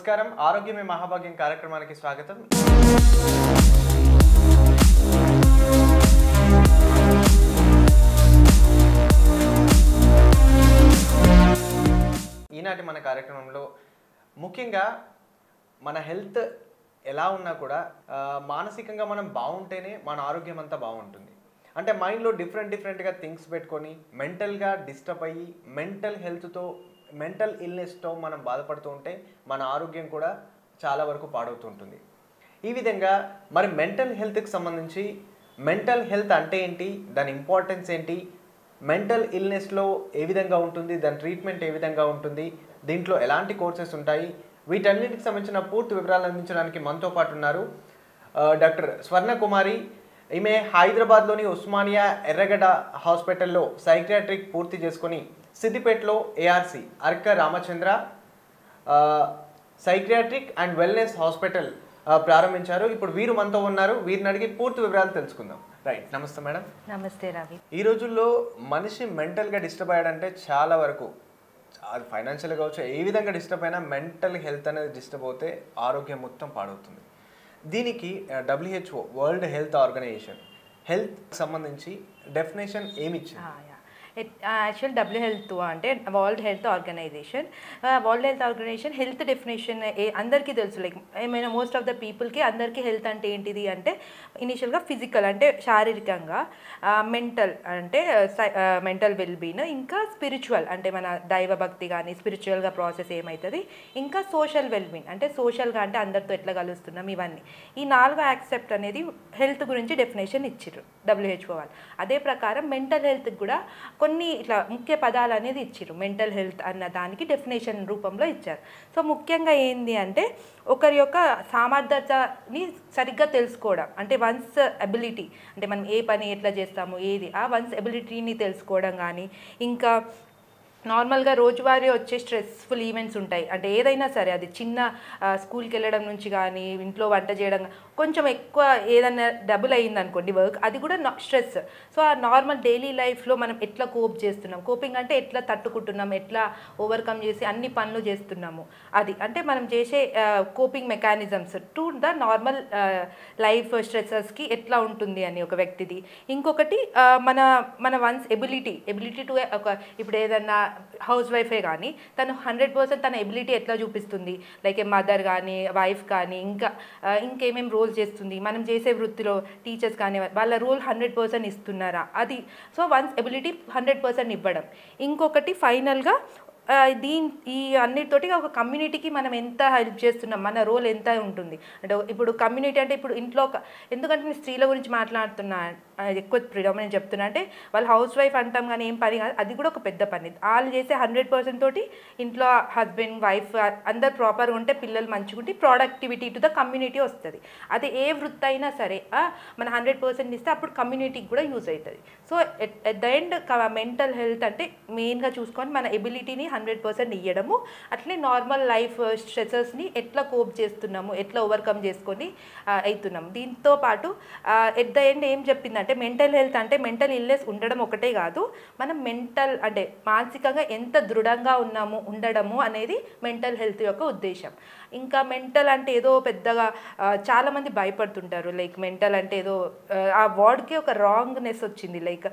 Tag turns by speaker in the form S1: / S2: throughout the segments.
S1: నమస్కారం. ఆరోగ్యమే మహాభాగ్యం కార్యక్రమానికి స్వాగతం. ఈనాటి మన కార్యక్రమంలో ముఖ్యంగా మన హెల్త్ ఎలా ఉన్నా కూడా మానసికంగా మనం బాగుంటేనే మన ఆరోగ్యం అంతా బాగుంటుంది. అంటే మైండ్లో డిఫరెంట్గా థింగ్స్ పెట్టుకొని మెంటల్గా డిస్టర్బ్ అయ్యి మెంటల్ ఇల్నెస్తో మనం బాధపడుతూ ఉంటే మన ఆరోగ్యం కూడా చాలా వరకు పాడవుతుంటుంది. ఈ విధంగా మరి మెంటల్ హెల్త్కి సంబంధించి మెంటల్ హెల్త్ అంటే ఏంటి, దాని ఇంపార్టెన్స్ ఏంటి, మెంటల్ ఇల్నెస్లో ఏ విధంగా ఉంటుంది, దాని ట్రీట్మెంట్ ఏ విధంగా ఉంటుంది, దీంట్లో ఎలాంటి కోర్సెస్ ఉంటాయి, వీటన్నిటికి సంబంధించిన పూర్తి వివరాలు అందించడానికి మనతో పాటు ఉన్నారు డాక్టర్ స్వర్ణకుమారి. ఈమె హైదరాబాద్లోని ఉస్మానియా ఎర్రగడ్డ హాస్పిటల్లో సైకియాట్రిక్ పూర్తి చేసుకొని సిద్దిపేటలో ARC Arka Ramachandra psychiatric and wellness hospital ప్రారంభించారు. ఇప్పుడు వీరు మనతో ఉన్నారు. వీరిని అడిగి పూర్తి వివరాలు తెలుసుకుందాం. రైట్, నమస్తే మేడం.
S2: నమస్తే రవి.
S1: ఈ రోజుల్లో మనిషి మెంటల్గా డిస్టర్బ్ అయ్యాడంటే చాలా వరకు అది ఫైనాన్షియల్గా కావచ్చు, ఏ విధంగా డిస్టర్బ్ అయినా మెంటల్ హెల్త్ అనేది డిస్టర్బ్ అవుతే ఆరోగ్యం మొత్తం పాడవుతుంది. దీనికి WHO world health organization health సంబంధించి డెఫినేషన్ ఏమి ఇచ్చింది?
S2: యాక్చువల్ WHO అంటే world health organization health definition అందరికీ తెలుసు. లైక్ ఏమైనా మోస్ట్ ఆఫ్ ద పీపుల్కి అందరికీ హెల్త్ అంటే ఏంటిది అంటే ఇనిషియల్గా ఫిజికల్ అంటే శారీరకంగా, మెంటల్ అంటే మెంటల్ వెల్బీయింగ్, ఇంకా స్పిరిచువల్ అంటే మన దైవభక్తి కానీ స్పిరిచువల్గా ప్రాసెస్ ఏమవుతుంది, ఇంకా సోషల్ వెల్బీయింగ్ అంటే సోషల్గా అంటే అందరితో ఎట్లా కలుస్తున్నాం, ఇవన్నీ ఈ 4 యాక్సెప్ట్ అనేది హెల్త్ గురించి డెఫినేషన్ ఇచ్చిర్రు WHO వాళ్ళు. అదే ప్రకారం మెంటల్ హెల్త్కి కూడా కొన్ని ఇట్లా ముఖ్య పదాలు అనేది ఇచ్చారు. మెంటల్ హెల్త్ అన్న దానికి డెఫినేషన్ రూపంలో ఇచ్చారు. సో ముఖ్యంగా ఏంది అంటే ఒకరి యొక్క సామర్థ్యతని సరిగ్గా తెలుసుకోవడం, అంటే వన్స్ ఎబిలిటీ అంటే మనం ఏ పని ఎట్లా చేస్తాము ఏది ఆ వన్స్ ఎబిలిటీని తెలుసుకోవడం కానీ, ఇంకా నార్మల్గా రోజువారీ వచ్చే స్ట్రెస్ఫుల్ ఈవెంట్స్ ఉంటాయి. అంటే ఏదైనా సరే అది చిన్న స్కూల్కి వెళ్ళడం నుంచి కానీ ఇంట్లో వంట చేయడం, కొంచెం ఎక్కువ ఏదైనా డబుల్ అయ్యింది అనుకోండి వర్క్, అది కూడా స్ట్రెస్. సో ఆ నార్మల్ డైలీ లైఫ్లో మనం ఎట్లా కోప్ చేస్తున్నాం, కోపింగ్ అంటే ఎట్లా తట్టుకుంటున్నాం, ఎట్లా ఓవర్కమ్ చేసి అన్ని పనులు చేస్తున్నాము, అది అంటే మనం చేసే coping mechanisms to the normal life స్ట్రెసెస్కి ఎట్లా ఉంటుంది అని ఒక వ్యక్తిది. ఇంకొకటి మన వన్స్ ఎబిలిటీ టు ఒక ఇప్పుడు ఏదన్నా హౌస్ వైఫే కానీ తను 100% తన ఎబిలిటీ ఎట్లా చూపిస్తుంది, లైక్ ఏ మదర్ కానీ వైఫ్ కానీ ఇంకేమేమి రోల్ చేస్తుంది, మనం చేసే వృత్తిలో టీచర్స్ కానీ వాళ్ళ రోల్ 100% ఇస్తున్నారా, అది. సో వన్స్ ఎబిలిటీ 100% ఇవ్వడం. ఇంకొకటి ఫైనల్గా ఈ అన్నిటితోటి ఒక కమ్యూనిటీకి మనం ఎంత హెల్ప్ చేస్తున్నాం, మన రోల్ ఎంత ఉంటుంది అంటే ఇప్పుడు కమ్యూనిటీ అంటే ఇప్పుడు ఇంట్లో ఎందుకంటే నేను స్త్రీల గురించి మాట్లాడుతున్నా ఎక్కువ ప్రిడామినెంట్ చెప్తున్నా అంటే వాళ్ళు హౌస్ వైఫ్ అంటాం కానీ ఏం పని కాదు, అది కూడా ఒక పెద్ద పని. వాళ్ళు చేసే 100% తోటి ఇంట్లో హస్బెండ్ వైఫ్ అందరు ప్రాపర్గా ఉంటే పిల్లలు మంచిగా ఉంటే ప్రొడక్టివిటీ టు ద కమ్యూనిటీ వస్తుంది. అది ఏ వృత్తి అయినా సరే మన 100% ఇస్తే అప్పుడు కమ్యూనిటీకి కూడా యూజ్ అవుతుంది. So at the end mental health అంటే మెయిన్గా చూసుకొని మన ఎబిలిటీని 100% ఇవ్వడము, అట్లనే నార్మల్ లైఫ్ స్ట్రెసెస్ని ఎట్లా కోప్ చేస్తున్నాము, ఎట్లా ఓవర్కమ్ చేసుకొని అవుతున్నాము. దీంతో పాటు ఎట్ ద ఎండ్ ఏం చెప్పిందంటే మెంటల్ హెల్త్ అంటే మెంటల్ ఇల్నెస్ ఉండడం ఒకటే కాదు, మనం మెంటల్ అంటే మానసికంగా ఎంత దృఢంగా ఉండడము అనేది మెంటల్ హెల్త్ యొక్క ఉద్దేశం. ఇంకా మెంటల్ అంటే ఏదో పెద్దగా చాలామంది భయపడుతుంటారు, లైక్ మెంటల్ అంటే ఏదో ఆ వర్డ్కి ఒక రాంగ్నెస్ వచ్చింది, లైక్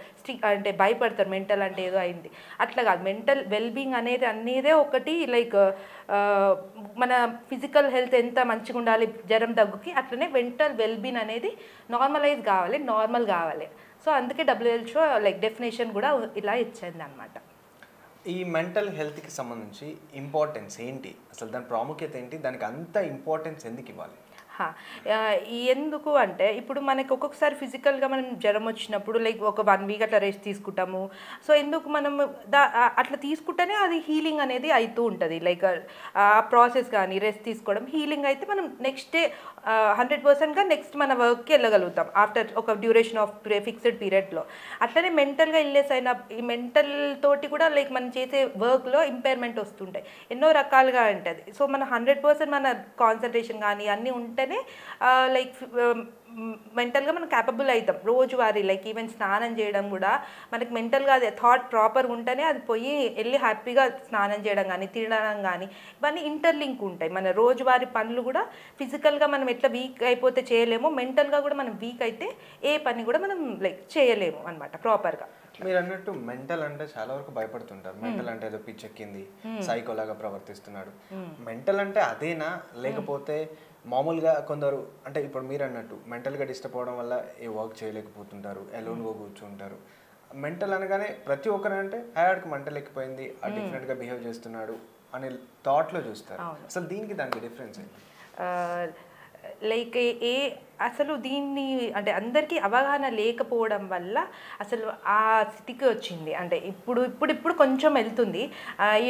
S2: అంటే భయపడతారు మెంటల్ అంటే ఏదో అయింది. అట్లా కాదు, మెంటల్ వెల్బీయింగ్ అనేదే ఒకటి, లైక్ మన ఫిజికల్ హెల్త్ ఎంత మంచిగా ఉండాలి జ్వరం దగ్గుకి, అట్లనే మెంటల్ వెల్బీయింగ్ అనేది నార్మలైజ్ కావాలి, నార్మల్ కావాలి. సో అందుకే WHO లైక్ డెఫినేషన్ కూడా ఇలా ఇచ్చింది అనమాట.
S1: ఈ మెంటల్ హెల్త్కి సంబంధించి ఇంపార్టెన్స్ ఏంటి, అసలు దాని ప్రాముఖ్యత ఏంటి, దానికి అంత ఇంపార్టెన్స్ ఎందుకు ఇవ్వాలి?
S2: ఎందుకు అంటే ఇప్పుడు మనకి ఒక్కొక్కసారి ఫిజికల్గా మనం జ్వరం వచ్చినప్పుడు లైక్ ఒక 1 వీక్ అట్లా రెస్ట్ తీసుకుంటాము. సో ఎందుకు మనం అట్లా తీసుకుంటేనే అది హీలింగ్ అనేది అవుతూ ఉంటుంది. లైక్ ఆ ప్రాసెస్ కానీ రెస్ట్ తీసుకోవడం హీలింగ్ అయితే మనం నెక్స్ట్ డే 100%గా నెక్స్ట్ మన వర్క్కి వెళ్ళగలుగుతాం ఆఫ్టర్ ఒక డ్యూరేషన్ ఆఫ్ ఫిక్స్డ్ పీరియడ్లో. అట్లనే మెంటల్గా ఇల్నెస్ అయిన ఈ మెంటల్ తోటి కూడా లైక్ మనం చేసే వర్క్లో ఇంపైర్మెంట్ వస్తుంటాయి, ఎన్నో రకాలుగా ఉంటుంది. సో మన 100% మన కాన్సన్ట్రేషన్ కానీ అన్నీ ఉంటేనే ఉంటేనే లైక్ మెంటల్గా మనం క్యాపబుల్ అవుతాం. రోజువారీ లైక్ ఈవెన్ స్నానం చేయడం కూడా మనకి మెంటల్గా అది థాట్ ప్రాపర్గా ఉంటేనే అది పోయి వెళ్ళి హ్యాపీగా స్నానం చేయడం కానీ తినడం కానీ ఇవన్నీ ఇంటర్లింక్ ఉంటాయి. మన రోజువారీ పనులు కూడా ఫిజికల్గా మనం ఎట్లా వీక్ అయిపోతే చేయలేమో, మెంటల్గా కూడా మనం వీక్ అయితే ఏ పని కూడా మనం లైక్ చేయలేము అనమాట ప్రాపర్గా.
S1: మీరు అన్నట్టు మెంటల్ అంటే చాలా వరకు భయపడుతుంటారు. మెంటల్ అంటే ఏదో పిచ్చెక్కింది, సైకోలాగా ప్రవర్తిస్తున్నాడు. మెంటల్ అంటే అదేనా, లేకపోతే మామూలుగా కొందరు అంటే ఇప్పుడు మీరు అన్నట్టు మెంటల్గా డిస్టర్బ్ అవ్వడం వల్ల ఏ వర్క్ చేయలేకపోతుంటారు, ఎలోన్గా కూర్చుంటారు. మెంటల్ అనగానే ప్రతి ఒక్కరు అంటే హ్యాడ్కి మెంటల్ ఎక్కిపోయింది, ఆ డిఫరెంట్గా బిహేవ్ చేస్తున్నాడు అనే థాట్లో చూస్తారు. అసలు దీనికి దానికి డిఫరెన్స్ ఏంటి?
S2: లైక్ అసలు దీన్ని అంటే అందరికీ అవగాహన లేకపోవడం వల్ల అసలు ఆ స్థితికి వచ్చింది. అంటే ఇప్పుడు కొంచెం వెళ్తుంది.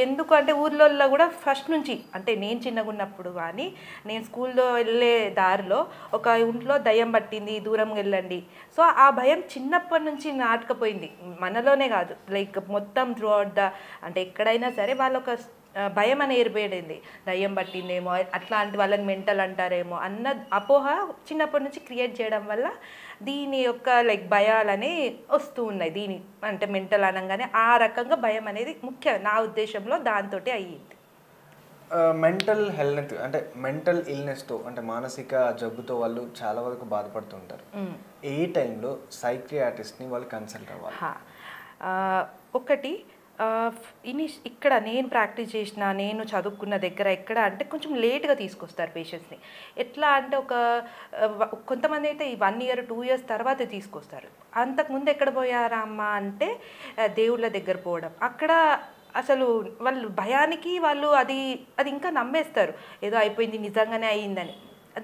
S2: ఎందుకు అంటే ఊర్లలో కూడా ఫస్ట్ నుంచి అంటే నేను చిన్నగా ఉన్నప్పుడు కానీ నేను స్కూల్లో వెళ్ళే దారిలో ఒక ఇంట్లో దయ్యం పట్టింది, దూరం వెళ్ళండి. సో ఆ భయం చిన్నప్పటి నుంచి నాటకపోయింది. మనలోనే కాదు, లైక్ మొత్తం త్రూ అవుట్ అంటే ఎక్కడైనా సరే వాళ్ళు ఒక భయం అని ఏర్పడింది. దయ్యం పట్టిందేమో, అట్లాంటి వాళ్ళని మెంటల్ అంటారేమో అన్న అపోహ చిన్నప్పటి నుంచి క్రియేట్ చేయడం వల్ల దీని యొక్క లైక్ భయాలనే వస్తూ ఉన్నాయి. దీని అంటే మెంటల్ అనగానే ఆ రకంగా భయం అనేది ముఖ్య నా ఉద్దేశంలో దాంతో అయ్యింది.
S1: మెంటల్ హెల్త్ అంటే మెంటల్ ఇల్నెస్తో అంటే మానసిక జబ్బుతో వాళ్ళు చాలా వరకు బాధపడుతుంటారు. ఏ టైంలో సైకియాట్రిస్ట్ని వాళ్ళు కన్సల్ట్ అవ్వాలి?
S2: ఒకటి ఇక్కడ నేను ప్రాక్టీస్ చేసిన, నేను చదువుకున్న దగ్గర ఎక్కడ అంటే కొంచెం లేట్గా తీసుకొస్తారు పేషెంట్స్ని. ఎట్లా అంటే కొంతమంది అయితే 1 year 2 years తర్వాతే తీసుకొస్తారు. అంతకుముందు ఎక్కడ పోయారా అమ్మ అంటే దేవుళ్ళ దగ్గర పోవడం. అక్కడ అసలు వాళ్ళు భయానికి వాళ్ళు అది ఇంకా నమ్మేస్తారు, ఏదో అయిపోయింది నిజంగానే అయ్యిందని.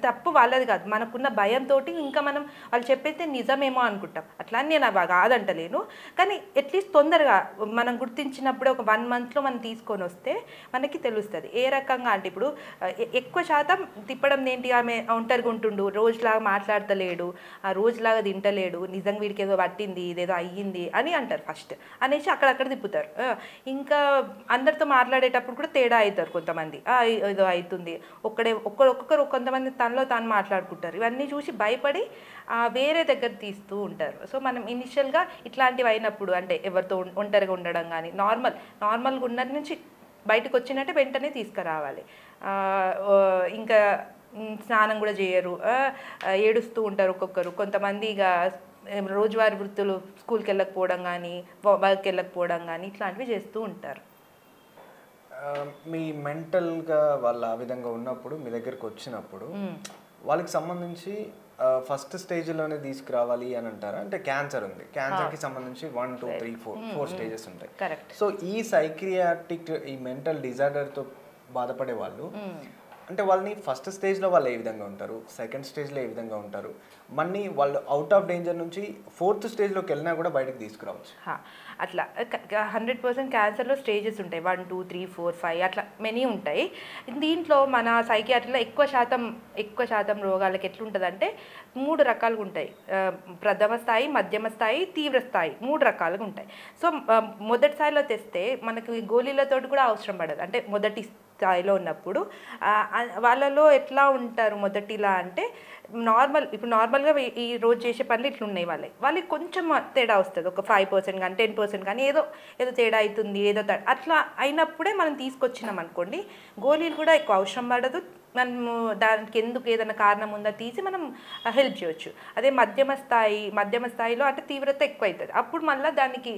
S2: తప్పు వాళ్ళది కాదు, మనకున్న భయంతో ఇంకా మనం వాళ్ళు చెప్పేస్తే నిజమేమో అనుకుంటాం. అట్లా అని నేను కాదంటలేను, కానీ అట్లీస్ట్ తొందరగా మనం గుర్తించినప్పుడే ఒక 1 monthలో మనం తీసుకొని వస్తే మనకి తెలుస్తుంది ఏ రకంగా. అంటే ఇప్పుడు ఎక్కువ శాతం తిప్పడం ఏంటి, ఆమె ఒంటరిగా ఉంటుండు, రోజులాగా మాట్లాడతలేడు, ఆ రోజులాగా తింటలేడు, నిజంగా వీడికి ఏదో పట్టింది, ఇదేదో అయ్యింది అని అంటారు ఫస్ట్ అనేసి అక్కడక్కడ తిప్పుతారు. ఇంకా అందరితో మాట్లాడేటప్పుడు కూడా తేడా అవుతారు కొంతమంది, ఏదో అవుతుంది ఒక్కొక్కరు కొంతమంది తనలో తాను మాట్లాడుకుంటారు. ఇవన్నీ చూసి భయపడి వేరే దగ్గర తీస్తూ ఉంటారు. సో మనం ఇనిషియల్గా ఇట్లాంటివి అయినప్పుడు అంటే ఎవరితో ఒంటరిగా ఉండడం కానీ నార్మల్గా ఉన్న నుంచి బయటకు వచ్చినట్టే వెంటనే తీసుకురావాలి. ఇంకా స్నానం కూడా చేయరు, ఏడుస్తూ ఉంటారు ఒక్కొక్కరు. కొంతమంది ఇక రోజువారీ వృత్తులు స్కూల్కి వెళ్ళకపోవడం కానీ వర్క్కి వెళ్ళకపోవడం కానీ ఇట్లాంటివి చేస్తూ ఉంటారు.
S1: మీ మెంటల్గా వాళ్ళు ఆ విధంగా ఉన్నప్పుడు మీ దగ్గరకు వచ్చినప్పుడు వాళ్ళకి సంబంధించి ఫస్ట్ స్టేజ్లోనే తీసుకురావాలి అని అంటారా? అంటే క్యాన్సర్ ఉంది, క్యాన్సర్కి సంబంధించి 1 2 3 4 స్టేజెస్ ఉంటాయి. సో ఈ సైకియాట్రిక్ ఈ మెంటల్ డిజార్డర్తో బాధపడే వాళ్ళు అంటే వాళ్ళని ఫస్ట్ స్టేజ్లో వాళ్ళు ఏ విధంగా ఉంటారు, సెకండ్ స్టేజ్లో ఏ విధంగా ఉంటారు, మళ్ళీ వాళ్ళు అవుట్ ఆఫ్ డేంజర్ నుంచి 4th స్టేజ్లోకి వెళ్ళినా కూడా బయటకు తీసుకురావచ్చు?
S2: అట్లా 100% క్యాన్సర్లో స్టేజెస్ ఉంటాయి, 1 2 3 4 5 అట్లా మెనీ ఉంటాయి. దీంట్లో మన సైకియాట్రీలో ఎక్కువ శాతం రోగాలకి ఎట్లుంటుందంటే 3 రకాలుగా ఉంటాయి. ప్రథమ స్థాయి, మధ్యమ స్థాయి, తీవ్ర స్థాయి, 3 రకాలుగా ఉంటాయి. సో మొదటి స్థాయిలో తెస్తే మనకి గోళీలతో కూడా అవసరం పడదు. అంటే మొదటి స్థాయిలో ఉన్నప్పుడు వాళ్ళలో ఎట్లా ఉంటారు మొదటిలా అంటే ఇప్పుడు నార్మల్గా ఈ రోజు చేసే పనులు ఇట్లున్నాయి వాళ్ళకి కొంచెం తేడా వస్తుంది, ఒక 5% కానీ 10% కానీ ఏదో తేడా అవుతుంది, అట్లా అయినప్పుడే మనం తీసుకొచ్చినాం అనుకోండి, గోళీలు కూడా ఎక్కువ అవసరం పడదు. మనము దానికి ఎందుకు ఏదైనా కారణం ఉందా తీసి మనం హెల్ప్ చేయొచ్చు. అదే మధ్యమ స్థాయిలో అంటే తీవ్రత ఎక్కువ అవుతుంది, అప్పుడు మళ్ళీ దానికి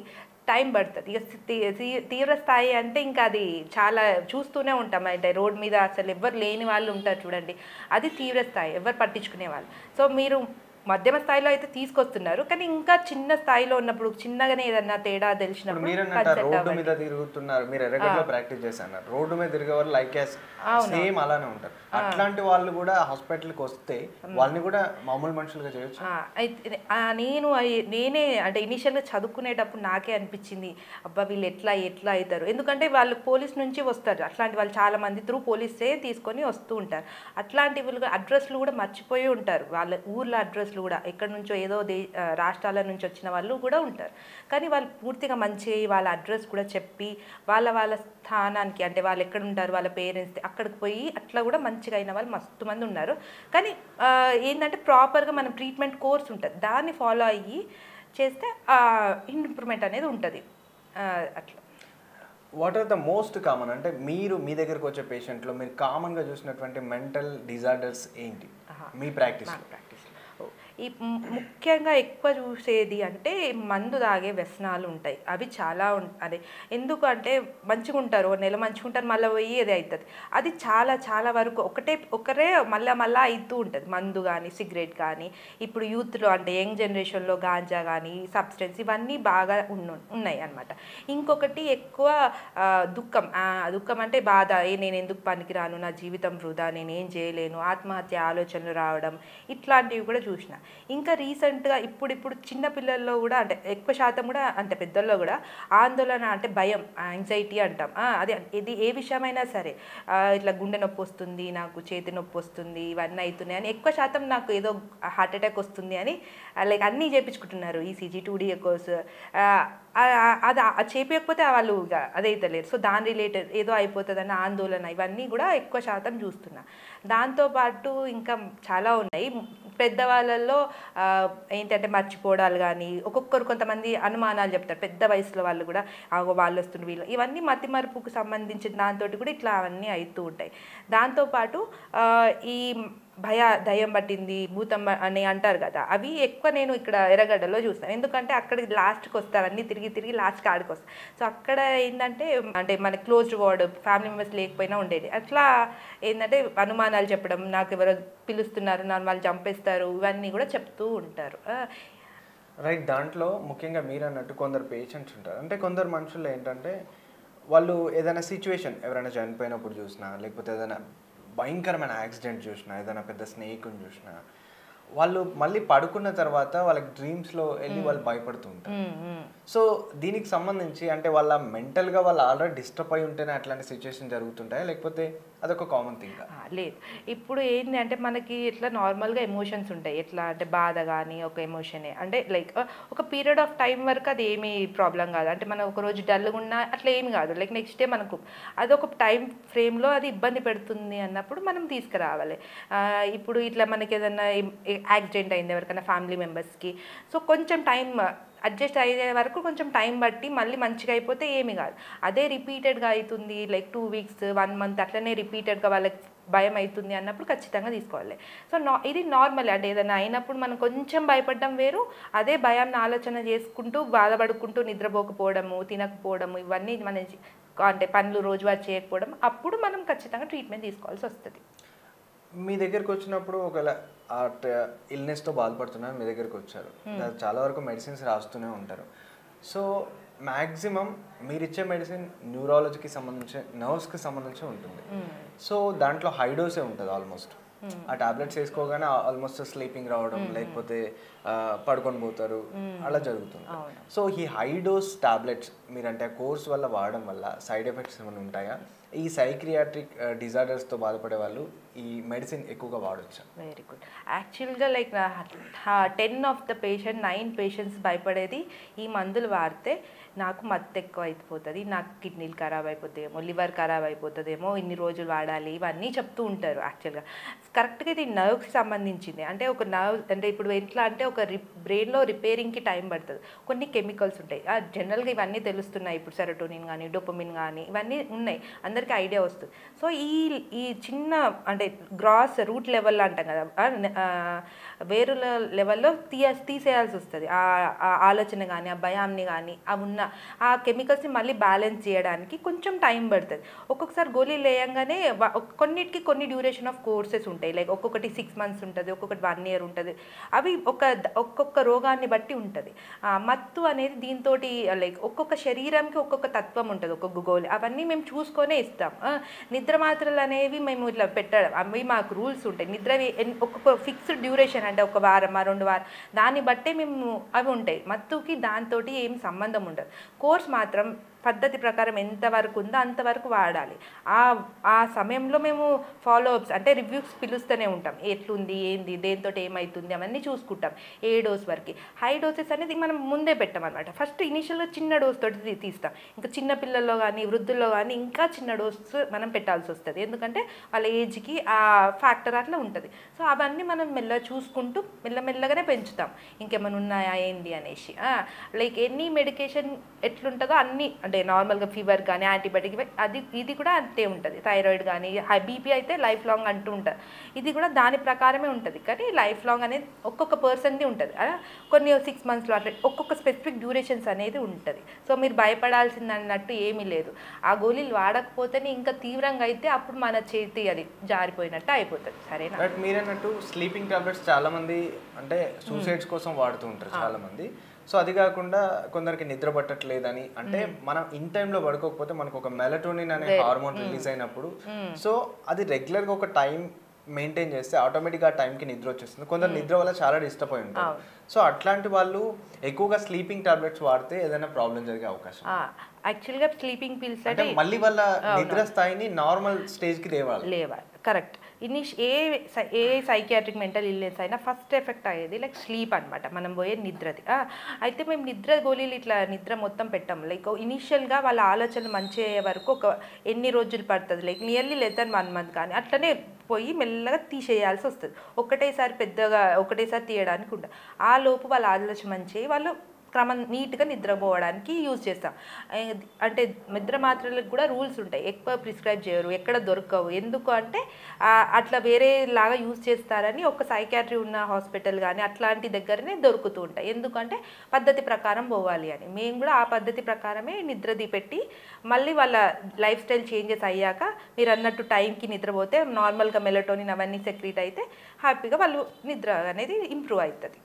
S2: టైం పడుతుంది. ఇక తీవ్ర స్థాయి అంటే ఇంకా అది చాలా చూస్తూనే ఉంటాం. అంటే రోడ్ మీద అసలు ఎవరు లేని వాళ్ళు ఉంటారు చూడండి, అది తీవ్ర స్థాయి, ఎవరు పట్టించుకునే వాళ్ళు. సో మీరు మధ్యమ స్థాయిలో అయితే తీసుకొస్తున్నారు, కానీ ఇంకా చిన్న స్థాయిలో ఉన్నప్పుడు చిన్నగానే ఏదన్నా తేడా తెలిసినప్పుడు
S1: రోడ్డు మీద తిరుగుతున్నారు, మీరు ఎర్రగడ్డలో ప్రాక్టీస్ చేశారు, రోడ్డు మీద తిరిగేవారు లైక్ సేమ్ అలానే ఉంటారు. అట్లాంటి వాళ్ళు కూడా హాస్పిటల్కి వస్తే వాళ్ళని కూడా మామూలు మనుషులుగా చేయొచ్చు.
S2: నేనే అంటే ఇనిషియల్గా చదువుకునేటప్పుడు నాకే అనిపించింది, అబ్బా వీళ్ళు ఎట్లా అవుతారు. ఎందుకంటే వాళ్ళు పోలీస్ నుంచి వస్తారు, అట్లాంటి వాళ్ళు చాలా మంది త్రూ పోలీసే తీసుకొని వస్తూ ఉంటారు. అట్లాంటి వాళ్ళు అడ్రస్లు కూడా మర్చిపోయి ఉంటారు, వాళ్ళ ఊర్ల అడ్రస్లు కూడా ఎక్కడి నుంచో ఏదో రాష్ట్రాల నుంచి వచ్చిన వాళ్ళు కూడా ఉంటారు. కానీ వాళ్ళు పూర్తిగా మంచి వాళ్ళ అడ్రస్ కూడా చెప్పి వాళ్ళ స్థానానికి అంటే వాళ్ళు ఎక్కడ ఉంటారు, వాళ్ళ పేరెంట్స్ అక్కడికి పోయి అట్లా కూడా మంచిగా అయిన వాళ్ళు మస్తు మంది ఉన్నారు. కానీ ఏంటంటే ప్రాపర్గా మనం ట్రీట్మెంట్ కోర్స్ ఉంటుంది, దాన్ని ఫాలో అయ్యి చేస్తే ఇంప్రూవ్మెంట్ అనేది ఉంటుంది. అట్లా
S1: what are the most common, అంటే మీరు మీ దగ్గరకు వచ్చే పేషెంట్లో మీరు కామన్గా చూసినటువంటి మెంటల్ డిజార్డర్స్ ఏంటి మీ ప్రాక్టీస్?
S2: ముఖ్యంగా ఎక్కువ చూసేది అంటే మందు తాగే వ్యసనాలు ఉంటాయి. అవి చాలా అదే ఎందుకంటే మంచిగా ఉంటారు, నెల మంచిగా ఉంటారు, మళ్ళీ పోయి అది అవుతుంది. అది చాలా చాలా వరకు ఒకరే మళ్ళీ అవుతూ ఉంటుంది. మందు కానీ సిగరెట్ కానీ, ఇప్పుడు యూత్లో అంటే యంగ్ జనరేషన్లో గాంజా కానీ సబ్స్టెన్స్ ఇవన్నీ బాగా ఉన్నాయి అన్నమాట. ఇంకొకటి ఎక్కువ దుఃఖం అంటే బాధ, నేను ఎందుకు పనికిరాను, నా జీవితం వృధా, నేనేం చేయలేను, ఆత్మహత్య ఆలోచనలు రావడం, ఇట్లాంటివి కూడా చూసిన. ఇంకా రీసెంట్గా ఇప్పుడు చిన్నపిల్లల్లో కూడా అంటే ఎక్కువ శాతం కూడా అంటే పెద్దల్లో కూడా ఆందోళన అంటే భయం, యాంగ్జైటీ అంటాం. అది ఇది ఏ విషయమైనా సరే, ఇట్లా గుండె నొప్పి వస్తుంది, నాకు చేతి నొప్పి వస్తుంది, ఇవన్నీ అవుతున్నాయి అని ఎక్కువ శాతం, నాకు ఏదో హార్ట్ అటాక్ వస్తుంది అని లైక్ అన్నీ చేయించుకుంటున్నారు, ఈసీజీ 2D కోర్స్. అది చేపించకపోతే వాళ్ళు అదైతే లేరు. సో దాని రిలేటెడ్ ఏదో అయిపోతుందన్న ఆందోళన, ఇవన్నీ కూడా ఎక్కువ శాతం చూస్తున్నా. దాంతోపాటు ఇంకా చాలా ఉన్నాయి. పెద్దవాళ్ళల్లో ఏంటంటే మర్చిపోవడాలు కానీ, కొంతమంది అనుమానాలు చెప్తారు పెద్ద వయసులో వాళ్ళు కూడా, వాళ్ళు వస్తున్న వీళ్ళు, ఇవన్నీ మతిమరుపుకు సంబంధించిన దాంతో కూడా ఇట్లా అవన్నీ అవుతూ ఉంటాయి. దాంతోపాటు ఈ దయ్యం పట్టింది, భూతం అని అంటారు కదా, అవి ఎక్కువ నేను ఇక్కడ ఎర్రగడ్డలో చూస్తాను. ఎందుకంటే అక్కడికి లాస్ట్కి వస్తారు, అన్నీ తిరిగి లాస్ట్కి ఆడికి వస్తారు. సో అక్కడ ఏంటంటే అంటే మన క్లోజ్డ్ వార్డ్, ఫ్యామిలీ మెంబర్స్ లేకపోయినా ఉండేది. అట్లా ఏంటంటే అనుమానాలు చెప్పడం, నాకు ఎవరో పిలుస్తున్నారు, నన్ను వాళ్ళు చంపేస్తారు, ఇవన్నీ కూడా చెప్తూ ఉంటారు.
S1: రైట్. దాంట్లో ముఖ్యంగా మీరు అన్నట్టు కొందరు పేషెంట్స్ ఉంటారు, అంటే కొందరు మనుషులు ఏంటంటే వాళ్ళు ఏదైనా సిచ్యువేషన్, ఎవరైనా చనిపోయినప్పుడు చూసినా, లేకపోతే ఏదైనా భయంకరమైన యాక్సిడెంట్ చూసినా, ఏదైనా పెద్ద స్నేక్ని చూసినా, వాళ్ళు మళ్ళీ పడుకున్న తర్వాత వాళ్ళకి డ్రీమ్స్లో వెళ్ళి వాళ్ళు భయపడుతూ ఉంటారు. సో దీనికి సంబంధించి అంటే వాళ్ళ మెంటల్గా వాళ్ళు ఆల్రెడీ డిస్టర్బ్ అయి ఉంటేనే అట్లాంటి సిచ్యువేషన్ జరుగుతుంటాయా, లేకపోతే అదొక కామన్ థింగ్?
S2: లేదు, ఇప్పుడు ఏంటి అంటే మనకి ఇట్లా నార్మల్గా ఎమోషన్స్ ఉంటాయి. ఎట్లా అంటే బాధ కానీ ఒక ఎమోషనే, అంటే లైక్ ఒక పీరియడ్ ఆఫ్ టైం వరకు అది ఏమీ ప్రాబ్లం కాదు. అంటే మనం ఒక రోజు డల్గా ఉన్నా అట్లా ఏమి కాదు, లైక్ నెక్స్ట్ డే మనకు అదొక టైం ఫ్రేమ్లో అది ఇబ్బంది పెడుతుంది అన్నప్పుడు మనం తీసుకురావాలి. ఇప్పుడు ఇట్లా మనకి ఏదైనా యాక్సిడెంట్ అయింది ఎవరికైనా ఫ్యామిలీ మెంబర్స్కి, సో కొంచెం టైం అడ్జస్ట్ అయ్యే వరకు కొంచెం టైం బట్టి మళ్ళీ మంచిగా అయిపోతే ఏమి కాదు. అదే రిపీటెడ్గా అవుతుంది, లైక్ 2 weeks 1 month అట్లనే రిపీటెడ్గా వాళ్ళకి భయం అవుతుంది అన్నప్పుడు ఖచ్చితంగా తీసుకోవాలి. సో ఇది నార్మల్. అంటే ఏదైనా అయినప్పుడు మనం కొంచెం భయపడడం వేరు, అదే భయాన్ని ఆలోచన చేసుకుంటూ బాధపడుకుంటూ నిద్రపోకపోవడము, తినకపోవడము, ఇవన్నీ మన అంటే పనులు రోజువారీ చేయకపోవడం, అప్పుడు మనం ఖచ్చితంగా ట్రీట్మెంట్ తీసుకోవాల్సి వస్తుంది.
S1: మీ దగ్గరికి వచ్చినప్పుడు ఒకవేళ ఇల్నెస్తో బాధపడుతున్నారు, మీ దగ్గరికి వచ్చారు, చాలా వరకు మెడిసిన్స్ రాస్తూనే ఉంటారు. సో మ్యాక్సిమం మీరు ఇచ్చే మెడిసిన్ న్యూరాలజీకి సంబంధించి, నర్వ్స్కి సంబంధించి ఉంటుంది. సో దాంట్లో హై డోసే ఉంటుంది ఆల్మోస్ట్. ఆ టాబ్లెట్స్ వేసుకోగానే ఆల్మోస్ట్ స్లీపింగ్ రావడం, లేకపోతే పడుకొని పోతారు, అలా జరుగుతుంది. సో ఈ హై డోస్ టాబ్లెట్స్ మీరంటే ఆ కోర్స్ వల్ల వాడడం వల్ల సైడ్ ఎఫెక్ట్స్ ఏమైనా ఉంటాయా? ఈ సైక్రియాట్రిక్ డిజార్డర్స్తో బాధపడే వాళ్ళు ఈ మెడిసిన్ ఎక్కువగా వాడొచ్చు?
S2: Very good. యాక్చువల్గా like 10 of the patient 9 patients భయపడేది ఈ మందులు వాడితే నాకు మత్తు ఎక్కువ అయిపోతుంది, నాకు కిడ్నీలు ఖరాబ్ అయిపోతాయేమో, లివర్ ఖరాబ్ అయిపోతుందేమో, ఇన్ని రోజులు వాడాలి, ఇవన్నీ చెప్తూ ఉంటారు. యాక్చువల్గా కరెక్ట్గా ఇది నర్వ్కి సంబంధించింది. అంటే ఒక నర్వ్ అంటే ఇప్పుడు ఎట్లా అంటే ఒక బ్రెయిన్లో రిపేరింగ్కి టైం పడుతుంది. కొన్ని కెమికల్స్ ఉంటాయి, జనరల్గా ఇవన్నీ తెలుస్తున్నాయి. ఇప్పుడు సెరోటోనిన్ కానీ డోపమిన్ కానీ ఇవన్నీ ఉన్నాయి, అందరికీ ఐడియా వస్తుంది. సో ఈ చిన్న అంటే గ్రాస్ రూట్ లెవెల్లో అంటాం కదా, వేరు లెవెల్లో తీసేయాల్సి వస్తుంది. ఆ ఆలోచన కానీ ఆ భయాన్ని కానీ ఉన్న ఆ కెమికల్స్ని మళ్ళీ బ్యాలెన్స్ చేయడానికి కొంచెం టైం పడుతుంది. ఒక్కొక్కసారి గోళీలు వేయంగానే కొన్నిటికి కొన్ని డ్యూరేషన్ ఆఫ్ కోర్సెస్ ఉంటాయి. లైక్ ఒక్కొక్కటి 6 months ఉంటుంది, ఒక్కొక్కటి 1 year ఉంటుంది. అవి ఒక్కొక్క రోగాన్ని బట్టి ఉంటుంది. మత్తు అనేది దీంతో లైక్ ఒక్కొక్క శరీరంకి ఒక్కొక్క తత్వం ఉంటుంది, ఒక్కొక్క గోళీ, అవన్నీ మేము చూసుకొనే ఇస్తాం. నిద్ర మాత్రలు అనేవి మేము ఇట్లా పెట్టడం, అవి మాకు రూల్స్ ఉంటాయి. నిద్ర ఒక్కొక్క ఫిక్స్డ్ డ్యూరేషన్, అంటే 1 వారం 2 వారం, దాన్ని బట్టే మేము అవి ఉంటాయి. మత్తుకి దాంతో ఏం సంబంధం ఉండదు. కోర్స్ మాత్రం పద్ధతి ప్రకారం ఎంతవరకు ఉందో అంతవరకు వాడాలి. ఆ ఆ సమయంలో మేము ఫాలో అప్స్ అంటే రివ్యూస్ పిలుస్తూనే ఉంటాం. ఎట్లుంది, ఏంది, దేంతో ఏమవుతుంది అవన్నీ చూసుకుంటాం. ఏ డోస్ వరకు. హై డోసెస్ అనేది మనం ముందే పెట్టామన్నమాట. ఫస్ట్ ఇనిషియల్గా చిన్న డోస్ తోటి తీస్తాం. ఇంకా చిన్న పిల్లల్లో కానీ వృద్ధుల్లో కానీ ఇంకా చిన్న డోస్ మనం పెట్టాల్సి వస్తుంది. ఎందుకంటే వాళ్ళ ఏజ్కి ఆ ఫ్యాక్టర్ అట్లా ఉంటుంది. సో అవన్నీ మనం చూసుకుంటూ మెల్లమెల్లగానే పెంచుతాం. ఇంకేమైనా ఉన్నాయా ఏంది అనేసి. లైక్ ఎనీ మెడికేషన్ ఎట్లుంటుందో అన్నీ అంటే నార్మల్గా ఫీవర్ కానీ యాంటీబయాటిక్ ఇది కూడా అంతే ఉంటుంది. థైరాయిడ్ కానీ బీపీ అయితే లైఫ్ లాంగ్ అంటూ ఉంటుంది. ఇది కూడా దాని ప్రకారమే ఉంటుంది. కానీ లైఫ్ లాంగ్ అనేది ఒక్కొక్క పర్సన్ది ఉంటుంది. కొన్ని 6 monthsలో అట్లా ఒక్కొక్క స్పెసిఫిక్ డ్యూరేషన్స్ అనేది ఉంటుంది. సో మీరు భయపడాల్సింది అన్నట్టు ఏమీ లేదు. ఆ గోళీలు వాడకపోతేనే ఇంకా తీవ్రంగా అయితే అప్పుడు మన చేతి అది జారిపోయినట్టు అయిపోతుంది. సరేనా?
S1: బట్ మీరన్నట్టు స్లీపింగ్ టాబ్లెట్స్ చాలా మంది అంటే సూసైడ్స్ కోసం వాడుతూ ఉంటారు చాలా మంది. సో అది కాకుండా కొందరికి నిద్ర పట్టట్లేదని అంటే మనం ఇన్ టైంలో పడుకోకపోతే మనకు ఒక మెలటోనిన్ అనే హార్మోన్ రిలీజ్ అయినప్పుడు సో అది రెగ్యులర్గా ఒక టైం మెయింటైన్ చేస్తే ఆటోమేటిక్గా ఆ టైంకి నిద్ర వచ్చేస్తుంది. కొందరు నిద్ర వల్ల చాలా డిస్టర్బ్ అయి ఉంటారు. సో అట్లాంటి వాళ్ళు ఎక్కువగా స్లీపింగ్ టాబ్లెట్స్ వాడితే ఏదైనా ప్రాబ్లం జరిగే అవకాశం
S2: యాక్చువల్గా స్లీపింగ్ పిల్స్
S1: అంటే మళ్ళీ వాళ్ళ నిద్ర స్థాయిని నార్మల్ స్టేజ్కి లేవాలి.
S2: కరెక్ట్. ఏ సైకియాట్రిక్ మెంటల్ ఇల్నెస్ అయినా ఫస్ట్ ఎఫెక్ట్ అయ్యేది లైక్ స్లీప్ అనమాట. మనం పోయే నిద్రది. అయితే మేము నిద్ర గోళీలు ఇట్లా నిద్ర మొత్తం పెట్టాము. లైక్ ఇనీషియల్గా వాళ్ళ ఆలోచనలు మంచి అయ్యే వరకు ఒక ఎన్ని రోజులు పడుతుంది, like nearly less than 1 month కానీ అట్లనే పోయి మెల్లగా తీసేయాల్సి వస్తుంది. ఒకటేసారి తీయడానికి ఉంటుంది. ఆ లోపు వాళ్ళ ఆలోచన మంచి వాళ్ళు నీట్గా నిద్రపోవడానికి యూజ్ చేస్తాం. అంటే నిద్ర మాత్రలకు కూడా రూల్స్ ఉంటాయి. ఎక్కువ ప్రిస్క్రైబ్ చేయరు, ఎక్కడ దొరకవు. ఎందుకు అంటే అట్లా వేరే లాగా యూజ్ చేస్తారని ఒక సైకాట్రీ ఉన్న హాస్పిటల్ కానీ అట్లాంటి దగ్గరనే దొరుకుతూ ఉంటాయి. ఎందుకంటే పద్ధతి ప్రకారం పోవాలి అని. మేము కూడా ఆ పద్ధతి ప్రకారమే నిద్రది పెట్టి మళ్ళీ వాళ్ళ లైఫ్ స్టైల్ చేంజెస్ అయ్యాక మీరు అన్నట్టు టైంకి నిద్రపోతే నార్మల్గా మెలటోనిన్ అవన్నీ సెక్రీట్ అయితే హ్యాపీగా వాళ్ళు నిద్ర అనేది ఇంప్రూవ్ అవుతుంది.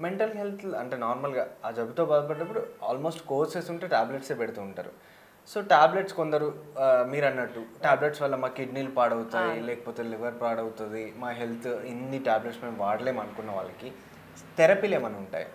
S1: మెంటల్ హెల్త్ అంటే నార్మల్గా ఆ జబ్బుతో బాధపడ్డప్పుడు ఆల్మోస్ట్ కోర్సెస్ ఉంటే టాబ్లెట్సే పెడుతూ ఉంటారు. సో టాబ్లెట్స్ కొందరు మీరు అన్నట్టు టాబ్లెట్స్ వల్ల మా కిడ్నీలు పాడవుతాయి, లేకపోతే లివర్ పాడవుతుంది, మా హెల్త్ ఇన్ని టాబ్లెట్స్ మేము వాడలేము అనుకున్న వాళ్ళకి థెరపీలు ఏమైనా ఉంటాయి,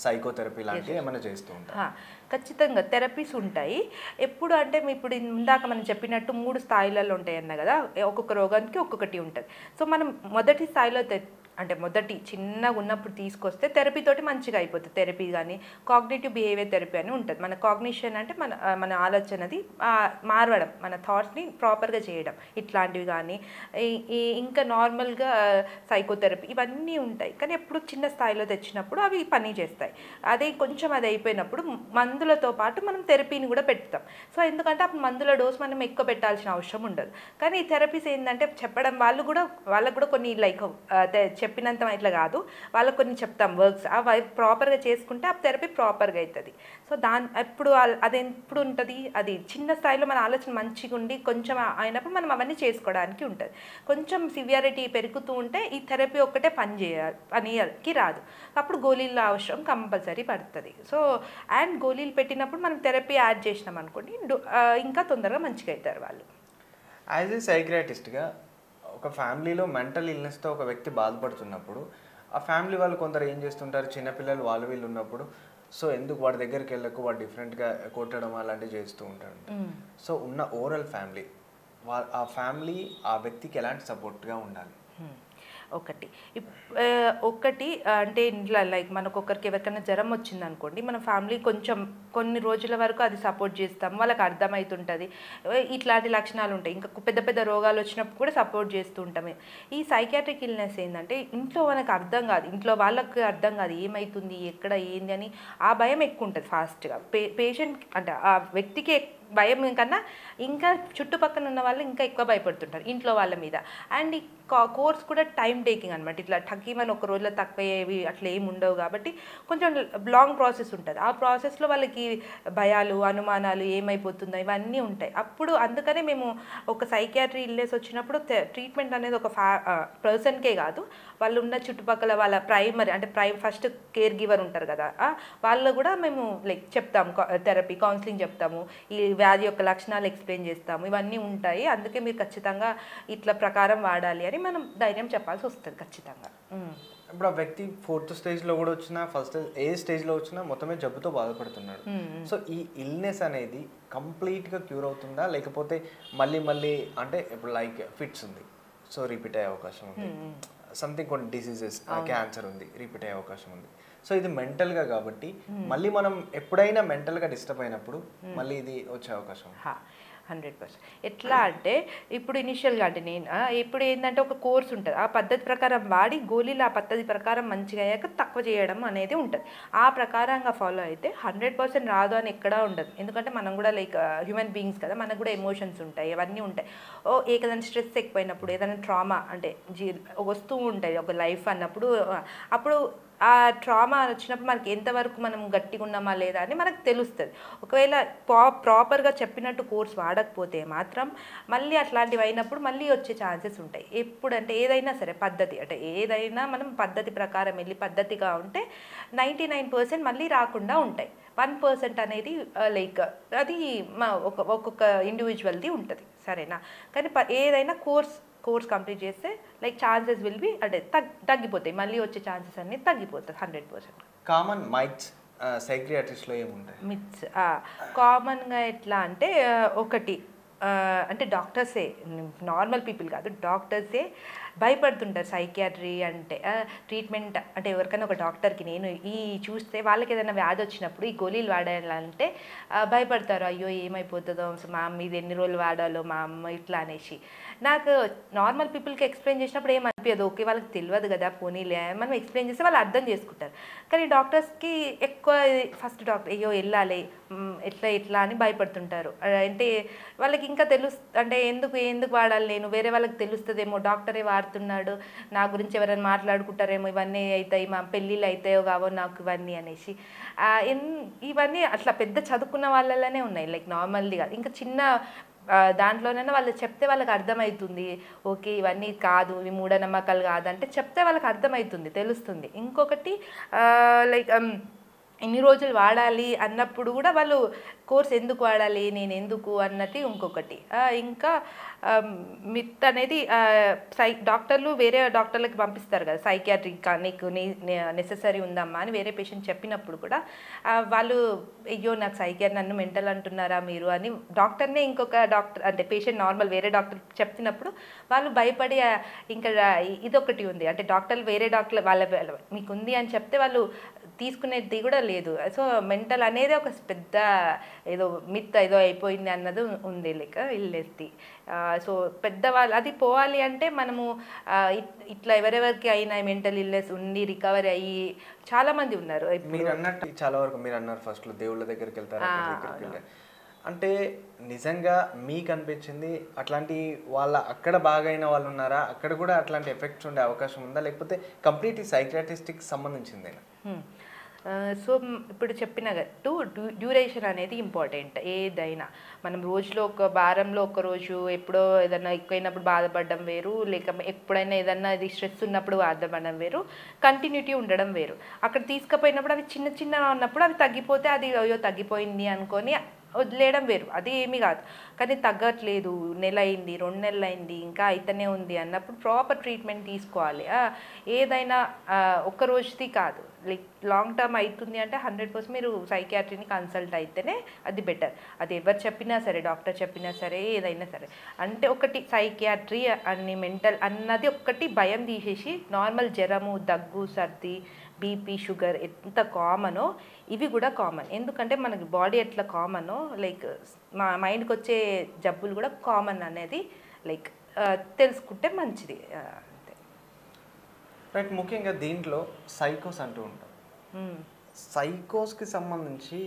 S1: సైకోథెరపీ లాంటివి ఏమైనా చేస్తూ ఉంటారు?
S2: ఖచ్చితంగా థెరపీస్ ఉంటాయి. ఎప్పుడు అంటే ఇప్పుడు ఇందాక మనం చెప్పినట్టు 3 స్థాయిలలో ఉంటాయి అన్న కదా. ఒక్కొక్క రోగానికి ఒక్కొక్కటి ఉంటుంది. సో మనం మొదటి స్థాయిలో అంటే చిన్నగా ఉన్నప్పుడు తీసుకొస్తే థెరపీ తోటి మంచిగా అయిపోతుంది. థెరపీ కానీ కాగ్నిటివ్ బిహేవియర్ థెరపీ అని ఉంటుంది. మన కాగ్నిషన్ అంటే మన ఆలోచనది మారవడం, మన థాట్స్ని ప్రాపర్గా చేయడం, ఇట్లాంటివి కానీ ఇంకా నార్మల్గా సైకోథెరపీ ఇవన్నీ ఉంటాయి. కానీ ఎప్పుడు చిన్న స్థాయిలో తెచ్చినప్పుడు అవి పని చేస్తాయి. అదే కొంచెం అది అయిపోయినప్పుడు మందులతో పాటు మనం థెరపీని కూడా పెడతాం. సో ఎందుకంటే అప్పుడు మందుల డోస్ మనం ఎక్కువ పెట్టాల్సిన అవసరం ఉండదు. కానీ ఈ థెరపీస్ ఏంటంటే చెప్పడం వాళ్ళకు కూడా కొన్ని లైక్ చెప్పినంత ఇట్లా కాదు, వాళ్ళకు కొన్ని చెప్తాం వర్క్స్ అవి ప్రాపర్గా చేసుకుంటే ఆ థెరపీ ప్రాపర్గా అవుతుంది. సో ఎప్పుడు అది ఎప్పుడు ఉంటుంది, అది చిన్న స్థాయిలో మన ఆలోచన మంచిగా ఉండి కొంచెం అయినప్పుడు మనం అవన్నీ చేసుకోవడానికి ఉంటుంది. కొంచెం సివియారిటీ పెరుగుతూ ఉంటే ఈ థెరపీ ఒక్కటే పనికి రాదు. అప్పుడు గోళీల అవసరం కంపల్సరీ పడుతుంది. సో గోళీలు పెట్టినప్పుడు మనం థెరపీ యాడ్ చేసినాం అనుకోండి ఇంకా తొందరగా మంచిగా అవుతారు వాళ్ళు.
S1: యాజ్ ఏ సైకియాట్రిస్ట్గా ఒక ఫ్యామిలీలో మెంటల్ ఇల్నెస్తో ఒక వ్యక్తి బాధపడుతున్నప్పుడు ఆ ఫ్యామిలీ వాళ్ళు కొందరు ఏం చేస్తుంటారు, చిన్నపిల్లలు వీళ్ళు ఉన్నప్పుడు సో ఎందుకు వాడి దగ్గరికి వెళ్ళకు, వాడు డిఫరెంట్గా కొట్టడం అలాంటివి చేస్తూ ఉంటాడు. సో ఉన్న ఓవరాల్ ఫ్యామిలీ ఆ ఫ్యామిలీ ఆ వ్యక్తికి ఎలాంటి సపోర్ట్గా ఉండాలి?
S2: ఒకటి అంటే ఇంట్లో లైక్ మనకొకరికి ఎవరికైనా జ్వరం వచ్చింది అనుకోండి, మన ఫ్యామిలీ కొంచెం కొన్ని రోజుల వరకు అది సపోర్ట్ చేస్తాం, వాళ్ళకి అర్థమవుతుంటుంది ఇట్లాంటి లక్షణాలు ఉంటాయి. ఇంకా పెద్ద పెద్ద రోగాలు వచ్చినప్పుడు కూడా సపోర్ట్ చేస్తూ ఉంటాము. ఈ సైకియాట్రిక్ ఇల్నెస్ ఏంటంటే ఇంట్లో మనకు అర్థం కాదు, ఇంట్లో వాళ్ళకి అర్థం కాదు ఏమవుతుంది ఎక్కడ ఏంది అని. ఆ భయం ఎక్కువ ఉంటుంది ఫాస్ట్గా పేషెంట్ అంటే ఆ వ్యక్తికి భయం కన్నా ఇంకా చుట్టుపక్కల ఉన్న వాళ్ళు ఇంకా ఎక్కువ భయపడుతుంటారు ఇంట్లో వాళ్ళ మీద. అండ్ ఈ కోర్స్ కూడా టైం టేకింగ్ అనమాట. ఇట్లా టక్కీమని ఒక రోజులో తక్కువయ్యేవి అట్లా ఏమి ఉండవు కాబట్టి కొంచెం లాంగ్ ప్రాసెస్ ఉంటుంది. ఆ ప్రాసెస్లో వాళ్ళకి భయాలు అనుమానాలు ఏమైపోతుందో ఇవన్నీ ఉంటాయి. అప్పుడు అందుకనే మేము ఒక సైకియాట్రీ ఇల్నెస్ వచ్చినప్పుడు ట్రీట్మెంట్ అనేది ఒక పర్సన్కే కాదు, వాళ్ళు ఉన్న చుట్టుపక్కల వాళ్ళ ప్రైమరీ అంటే ఫస్ట్ కేర్ గివర్ ఉంటారు కదా, వాళ్ళు కూడా మేము లైక్ చెప్తాము, థెరపీ కౌన్సిలింగ్ చెప్తాము, ఈ వ్యాధి యొక్క లక్షణాలు ఎక్స్ప్లెయిన్ చేస్తాము, ఇవన్నీ ఉంటాయి. అందుకే మీరు ఖచ్చితంగా ఇట్లా ప్రకారం వాడాలి అని మనం ధైర్యం చెప్పాల్సి వస్తుంది ఖచ్చితంగా.
S1: ఇప్పుడు ఆ వ్యక్తి 4th స్టేజ్లో కూడా వచ్చినా, ఫస్ట్ ఏ స్టేజ్లో వచ్చినా మొత్తమే జబ్బుతో బాధపడుతున్నాడు. సో ఈ ఇల్నెస్ అనేది కంప్లీట్గా క్యూర్ అవుతుందా, లేకపోతే మళ్ళీ మళ్ళీ అంటే ఇప్పుడు లైక్ ఫిట్స్ ఉంది, సో రిపీట్ అయ్యే అవకాశం ఉంది, సంథింగ్ కొన్ని డిసీజెస్, క్యాన్సర్ ఉంది, రిపీట్ అయ్యే అవకాశం ఉంది. సో ఇది మెంటల్గా కాబట్టి మళ్ళీ మనం ఎప్పుడైనా మెంటల్గా డిస్టర్బ్ అయినప్పుడు మళ్ళీ ఇది వచ్చే అవకాశం
S2: 100%. ఎట్లా అంటే ఇప్పుడు ఇనిషియల్గా అంటే నేను ఇప్పుడు ఏంటంటే ఒక కోర్స్ ఉంటుంది, ఆ పద్ధతి ప్రకారం వాడి గోళీలు ఆ పద్ధతి ప్రకారం మంచిగా అయ్యాక తక్కువ చేయడం అనేది ఉంటుంది. ఆ ప్రకారంగా ఫాలో అయితే 100% రాదు అని ఎక్కడా ఉండదు. ఎందుకంటే మనం కూడా లైక్ హ్యూమన్ బీయింగ్స్ కదా, మనకు కూడా ఎమోషన్స్ ఉంటాయి, అవన్నీ ఉంటాయి. ఏదైనా స్ట్రెస్ ఎక్కువైనప్పుడు, ఏదైనా ట్రామా అంటే వస్తూ ఉంటాయి ఒక లైఫ్ అన్నప్పుడు, అప్పుడు ఆ ట్రామా వచ్చినప్పుడు మనకి ఎంతవరకు మనం గట్టిగా ఉన్నామా లేదా అని మనకు తెలుస్తుంది. ఒకవేళ ప్రాపర్గా చెప్పినట్టు కోర్స్ వాడకపోతే మాత్రం మళ్ళీ అట్లాంటివి అయినప్పుడు మళ్ళీ వచ్చే ఛాన్సెస్ ఉంటాయి. ఎప్పుడంటే ఏదైనా సరే పద్ధతి అంటే ఏదైనా మనం పద్ధతి ప్రకారం వెళ్ళి పద్ధతిగా ఉంటే 99% మళ్ళీ రాకుండా ఉంటాయి. 1% అనేది లైక్ అది ఒక్కొక్క ఇండివిజువల్ది ఉంటుంది, సరేనా. కానీ ఏదైనా కోర్స్ కంప్లీట్ చేస్తే లైక్ ఛాన్సెస్ విల్ బి అంటే తగ్గిపోతాయి, మళ్ళీ వచ్చే ఛాన్సెస్ అన్నీ తగ్గిపోతాయి 100%.
S1: కామన్ మైట్స్ సైక్రియాట్రిస్ట్లో ఏముంటాయి?
S2: మిత్స్ కామన్గా ఎట్లా అంటే ఒకటి అంటే డాక్టర్సే, నార్మల్ పీపుల్ కాదు, డాక్టర్సే భయపడుతుంటారు సైకియాట్రీ అంటే. ట్రీట్మెంట్ అంటే ఎవరికైనా ఒక డాక్టర్కి నేను చూస్తే వాళ్ళకి ఏదైనా వ్యాధి వచ్చినప్పుడు ఈ గోళీలు వాడాలంటే భయపడతారు, అయ్యో ఏమైపోతుందో, మా అమ్మ ఇది ఎన్ని రోజులు వాడాలో మా అమ్మ ఇట్లా అనేసి. నాకు నార్మల్ పీపుల్కి ఎక్స్ప్లెయిన్ చేసినప్పుడు ఏమనిపించదు, ఓకే వాళ్ళకి తెలియదు కదా పోనీలే మనం ఎక్స్ప్లెయిన్ చేస్తే వాళ్ళు అర్థం చేసుకుంటారు. కానీ డాక్టర్స్కి ఎక్కువ ఫస్ట్ డాక్టర్ అయ్యో వెళ్ళాలి ఎట్లా అని భయపడుతుంటారు. అంటే వాళ్ళకి ఇంకా అంటే ఎందుకు వాడాలి, నేను వేరే వాళ్ళకి తెలుస్తుందేమో, డాక్టరే వాడుతున్నాడు నా గురించి ఎవరైనా మాట్లాడుకుంటారేమో, ఇవన్నీ అవుతాయి, మా పెళ్ళిళ్ళు అవుతాయో కావో నాకు ఇవన్నీ అనేసి. ఇవన్నీ అట్లా పెద్ద చదువుకున్న వాళ్ళలోనే ఉన్నాయి, లైక్ నార్మల్గా ఇంకా చిన్న దాంట్లోనైనా వాళ్ళు చెప్తే వాళ్ళకి అర్థమవుతుంది, ఓకే ఇవన్నీ కాదు, ఇవి మూఢనమ్మకాలు కాదంటే చెప్తే వాళ్ళకి అర్థమవుతుంది, తెలుస్తుంది. ఇంకొకటి లైక్ ఎన్ని రోజులు వాడాలి అన్నప్పుడు కూడా వాళ్ళు కోర్స్ ఎందుకు వాడాలి, నేను ఎందుకు అన్నట్టు ఇంకొకటి. ఇంకా మిత్ అనేది డాక్టర్లు వేరే డాక్టర్లకి పంపిస్తారు కదా, సైకియాట్రిక్ నీకు నెససరీ ఉందమ్మా అని వేరే పేషెంట్ చెప్పినప్పుడు కూడా వాళ్ళు అయ్యో నాకు సైకియాట్రీ నన్ను మెంటల్ అంటున్నారా మీరు అని డాక్టర్నే ఇంకొక డాక్టర్ అంటే పేషెంట్ నార్మల్ వేరే డాక్టర్ చెప్పినప్పుడు వాళ్ళు భయపడి ఇంకా ఇదొకటి ఉంది అంటే డాక్టర్లు వేరే డాక్టర్ వాళ్ళ మీకు ఉంది అని చెప్తే వాళ్ళు తీసుకునేది కూడా లేదు. సో మెంటల్ అనేది ఒక పెద్ద ఏదో మిత్ ఏదో అయిపోయింది అన్నది ఉంది లైక్ ఇల్నెస్ది. సో పెద్దవాళ్ళు అది పోవాలి అంటే మనము ఇట్లా ఎవరెవరికి అయినా మెంటల్ ఇల్నెస్ ఉండి రికవరీ అయ్యి చాలామంది ఉన్నారు.
S1: మీరు అన్నట్టు చాలా వరకు మీరు అన్నారు ఫస్ట్లో దేవుళ్ళ దగ్గరికి వెళ్తారు, అంటే నిజంగా మీకు అనిపించింది అట్లాంటి వాళ్ళ అక్కడ బాగైన వాళ్ళు ఉన్నారా, అక్కడ కూడా అట్లాంటి ఎఫెక్ట్స్ ఉండే అవకాశం ఉందా, లేకపోతే కంప్లీట్ సైకియాట్రిస్ట్కి సంబంధించిందేనా?
S2: సో ఇప్పుడు చెప్పినట్టు డ్యూరేషన్ అనేది ఇంపార్టెంట్. ఏదైనా మనం రోజులో వారంలో ఒక రోజు ఎప్పుడో ఏదైనా ఎక్కువైనప్పుడు బాధపడడం వేరు, లేక ఎప్పుడైనా ఏదన్నా ఇది స్ట్రెస్ ఉన్నప్పుడు బాధపడడం వేరు, కంటిన్యూటీ ఉండడం వేరు. అక్కడ తీసుకుపోయినప్పుడు అవి చిన్న ఉన్నప్పుడు అవి తగ్గిపోతే అది అయ్యో తగ్గిపోయింది అనుకొని వదిలేయడం వేరు, అది ఏమీ కాదు. కానీ తగ్గట్లేదు, నెల అయింది, 2 నెలలు అయింది, ఇంకా అయితేనే ఉంది అన్నప్పుడు ప్రాపర్ ట్రీట్మెంట్ తీసుకోవాలి. ఏదైనా ఒక్క రోజుది కాదు, లైక్ లాంగ్ టర్మ్ అవుతుంది అంటే 100% మీరు సైకియాట్రీని కన్సల్ట్ అయితేనే అది బెటర్. అది ఎవరు చెప్పినా సరే, డాక్టర్ చెప్పినా సరే, ఏదైనా సరే. అంటే ఒకటి సైకియాట్రీ అన్ని మెంటల్ అన్నది ఒక్కటి భయం తీసేసి నార్మల్ జ్వరము, దగ్గు, సర్ది, బీపీ, షుగర్ ఎంత కామనో ఇవి కూడా కామన్. ఎందుకంటే మనకి బాడీ ఎట్లా కామనో లైక్ మా మైండ్కి వచ్చే జబ్బులు కూడా కామన్ అనేది లైక్ తెలుసుకుంటే మంచిది అంతే.
S1: రైట్. ముఖ్యంగా దీంట్లో సైకోస్ అంటూ ఉంటాం. సైకోస్కి సంబంధించి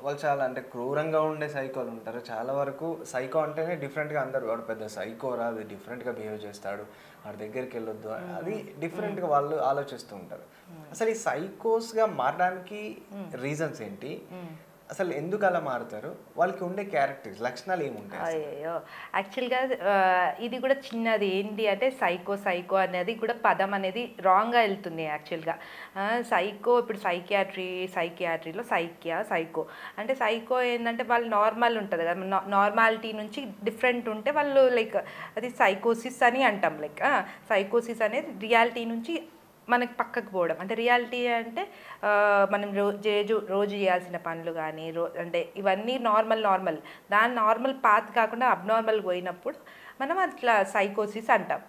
S1: వాళ్ళు చాలా అంటే క్రూరంగా ఉండే సైకోలు ఉంటారు. చాలా వరకు సైకో అంటేనే డిఫరెంట్గా అందరు వాడు పెద్ద సైకోరా, అది డిఫరెంట్గా బిహేవ్ చేస్తాడు, వాడి దగ్గరికి వెళ్ళొద్దు, అది డిఫరెంట్గా వాళ్ళు ఆలోచిస్తూ ఉంటారు. అసలు ఈ సైకోస్గా మారడానికి రీజన్స్ ఏంటి, అసలు ఎందుకు అలా మారుతారు? వాళ్ళకి ఉండే క్యారెక్టర్స్ లక్షణాలు ఏముంటాయి అసలు?
S2: అయ్యో యాక్చువల్గా ఇది కూడా చిన్నది ఏంటి అంటే సైకో సైకో అనేది కూడా పదం అనేది రాంగ్గా వెళ్తుంది యాక్చువల్గా. సైకో ఇప్పుడు సైకియాట్రీలో సైకో అంటే సైకో ఏంటంటే వాళ్ళు నార్మల్ ఉంటుంది కదా, నార్మాలిటీ నుంచి డిఫరెంట్ ఉంటే వాళ్ళు లైక్ అది సైకోసిస్ అని అంటాం. లైక్ సైకోసిస్ అనేది రియాలిటీ నుంచి మనకి పక్కకు పోవడం. అంటే రియాలిటీ అంటే మనం రోజు చేయాల్సిన పనులు కానీ అంటే ఇవన్నీ నార్మల్ దాని నార్మల్ పాత్ కాకుండా అబ్నార్మల్ పోయినప్పుడు మనం అట్లా సైకోసిస్ అంటాం.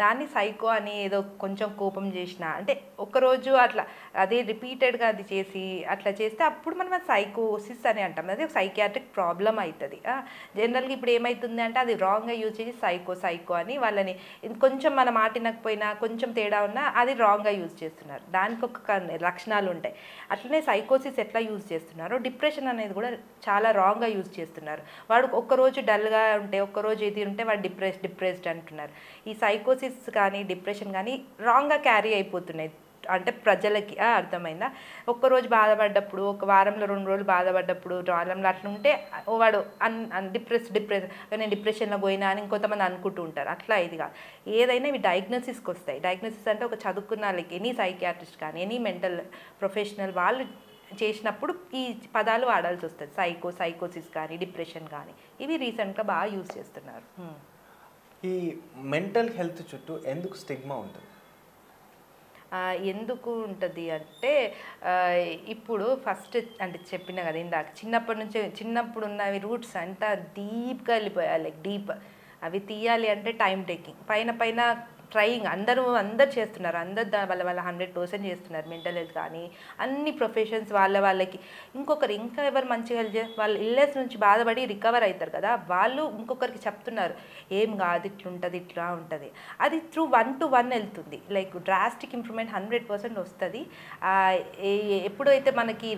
S2: దాన్ని సైకో అని ఏదో కొంచెం కోపం చేసినా అంటే ఒకరోజు అట్లా అదే రిపీటెడ్గా అది చేసి అట్లా చేస్తే అప్పుడు మనం అది సైకోసిస్ అని అంటాం. అది సైకియాట్రిక్ ప్రాబ్లం అవుతుంది. జనరల్గా ఇప్పుడు ఏమవుతుంది అంటే అది రాంగ్గా యూజ్ చేసి సైకో అని వాళ్ళని కొంచెం మన మాట వినకపోయినా కొంచెం తేడా ఉన్నా అది రాంగ్గా యూజ్ చేస్తున్నారు. దానికి ఒక లక్షణాలు ఉంటాయి. అట్లనే సైకోసిస్ ఎట్లా యూజ్ చేస్తున్నారో డిప్రెషన్ అనేది కూడా చాలా రాంగ్గా యూజ్ చేస్తున్నారు. వాడు ఒక్కరోజు డల్గా ఉంటే ఒక్కరోజు ఇది ఉంటే వాడు డిప్రెస్డ్ అంటున్నారు. ఈ సైకోసిస్ కానీ డిప్రెషన్ కానీ రాంగ్గా క్యారీ అయిపోతున్నాయి అంటే ప్రజలకి. అర్థమైందా? ఒక్కరోజు బాధపడ్డప్పుడు ఒక వారంలో 2 రోజులు బాధపడ్డప్పుడు వారంలో అట్లా ఉంటే వాడు డిప్రెస్ నేను డిప్రెషన్లో పోయినా అని ఇంకొంతమంది అనుకుంటూ ఉంటారు. అట్లా ఇది కాదు. ఏదైనా ఇవి డయాగ్నోసిస్కి వస్తాయి. డయాగ్నోసిస్ అంటే ఒక చదువుకున్న లైక్ ఎనీ సైకియాట్రిస్ట్ కానీ ఎనీ మెంటల్ ప్రొఫెషనల్ వాళ్ళు చేసినప్పుడు ఈ పదాలు వాడాల్సి వస్తుంది. సైకోసిస్ కానీ డిప్రెషన్ కానీ ఇవి రీసెంట్గా బాగా యూజ్ చేస్తున్నారు.
S1: ఈ మెంటల్ హెల్త్ చుట్టూ ఎందుకు స్టిగ్మా ఉంటుంది?
S2: ఎందుకు ఉంటుంది అంటే ఇప్పుడు ఫస్ట్ అంటే చెప్పిన కదా ఇందాక చిన్నప్పుడు ఉన్నవి రూట్స్ అంతా డీప్గా వెళ్ళిపోయాయి. లైక్ డీప్ అవి తీయాలి అంటే టైం టేకింగ్. పైన ట్రయింగ్ అందరూ చేస్తున్నారు. అందరు వాళ్ళ 100% చేస్తున్నారు. మెంటల్ హెల్త్ కానీ అన్ని ప్రొఫెషన్స్ వాళ్ళకి ఇంకా ఎవరు మంచిగా హెల్ప్ వాళ్ళు ఇల్నెస్ నుంచి బాధపడి రికవర్ అవుతారు కదా, వాళ్ళు ఇంకొకరికి చెప్తున్నారు ఏం కాదు ఇట్లుంటుంది ఇట్లా ఉంటుంది. అది త్రూ 1 to 1 వెళ్తుంది. లైక్ డ్రాస్టిక్ ఇంప్రూవ్మెంట్ 100% వస్తుంది. ఎప్పుడైతే మనకి